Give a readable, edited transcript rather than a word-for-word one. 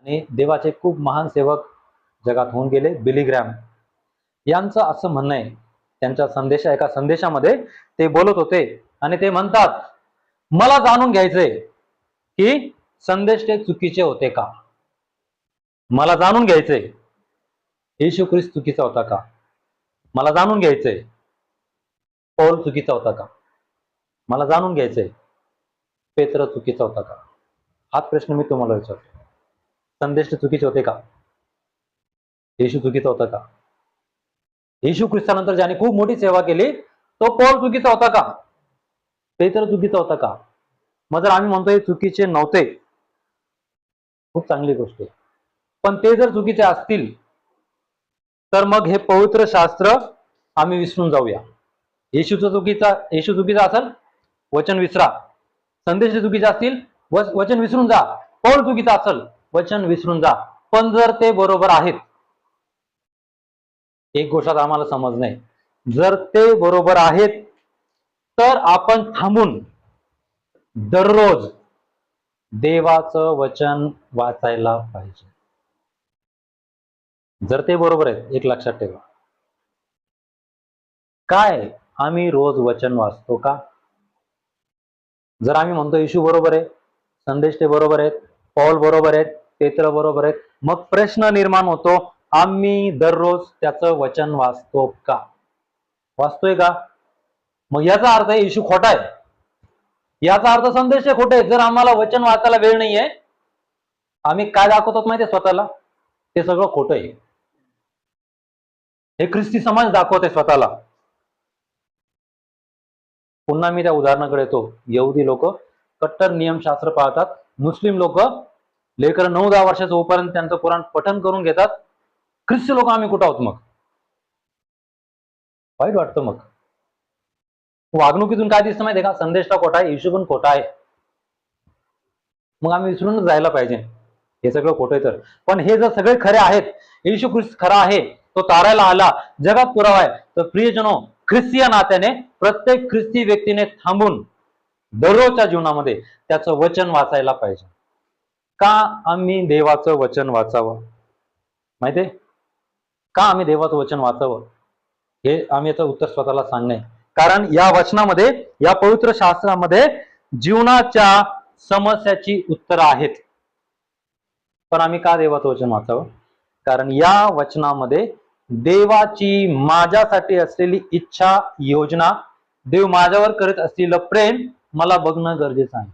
आणि देवाचे खूप महान सेवक जगात होऊन गेले. बिली ग्रॅम यांचं असं म्हणणं आहे, त्यांच्या एका संदेशामध्ये ते बोलत होते आणि ते म्हणतात, मला जाणून घ्यायचंय की संदेश ते चुकीचे होते का. मला जाणून घ्यायचंय येशू ख्रिस्त चुकीचा होता का. मला जाणून घ्यायचंय पौल चुकीचा होता का. मला जाणून घ्यायचंय पेत्र चुकीचा होता का. हाच प्रश्न मी तुम्हाला विचारतो. संदेश चुकीचे होते का. येशू चुकीचा होता का. येशू ख्रिस्तानंतर ज्याने खूप मोठी सेवा केली तो पौल चुकीचा होता का. पेत्र चुकीचा होता का. मग जर आम्ही म्हणतोय चुकीचे नव्हते, खूप चांगली गोष्ट आहे. पण ते जर चुकीचे असतील तर मग हे पवित्र शास्त्र आम्ही विसरून जाऊया. येशू चुकीचा असेल वचन विसरा. संदेश चुकीचे असतील वचन विसरून जा. पौल चुकीचा असेल वचन विसरून जा. पण जर ते बरोबर आहेत, एक गोष्ट आम्हाला समज नाही, जर ते बरोबर आहेत तर आपण थांबून दररोज देवाचं वचन वाचायला पाहिजे. जर ते बरोबर आहेत, एक लक्षात ठेवा, काय आम्ही रोज वचन वाचतो का. जर आम्ही म्हणतो येशू बरोबर आहे, संदेश ते बरोबर आहेत, पौल बरोबर आहेत, पेत्र बरोबर आहेत, मग प्रश्न निर्माण होतो, आम्ही दररोज त्याचं वचन वाचतो का. वाचतोय का. मग याचा अर्थ येशू खोटा आहे, याचा अर्थ संदेश खोटे आहे. जर आम्हाला वचन वाचायला वेळ नाहीये, आम्ही काय दाखवतो माहितीये स्वतःला, ते सगळं खोटं आहे. हे ख्रिस्ती समाज दाखवते स्वतःला. पुन्हा मी त्या उदाहरणाकडे येतो. यहुदी लोक कट्टर नियमशास्त्र पाळतात. मुस्लिम लोक लेकर 9-10 वर्षाचं होईपर्यंत त्यांचं कुराण पठण करून घेतात. ख्रिस्ती लोक आम्ही कुठं आहोत. मग वाईट वाटतं. मग वागणुकीतून काय दिसतं माहितीये का, संदेशला खोटा आहे, येशू पण खोटा आहे. मग आम्ही विसरूनच जायला पाहिजे हे सगळं खोटं आहे तर. पण हे जर सगळे खरे आहेत, येशू ख्रिस्त खरा आहे, तो तारायला आला, जगात पुरावा आहे, तर प्रियजनो, ख्रिस्ती या नात्याने प्रत्येक ख्रिस्ती व्यक्तीने थांबून दररोजच्या जीवनामध्ये त्याचं वचन वाचायला पाहिजे. का आम्ही देवाचं वचन वाचावं माहितीये. का आम्ही देवाचं वचन वाचावं हे आम्ही याचं उत्तर स्वतःला सांगणे. कारण या वचनामध्ये, या पवित्र शास्त्रामध्ये जीवनाच्या समस्याची उत्तरं आहेत. पण आम्ही का देवाचं वचन वाचावं. कारण या वचनामध्ये देवाची माझ्यासाठी असलेली इच्छा, योजना, देव माझ्यावर करत असलेलं प्रेम मला बघणं गरजेचं आहे.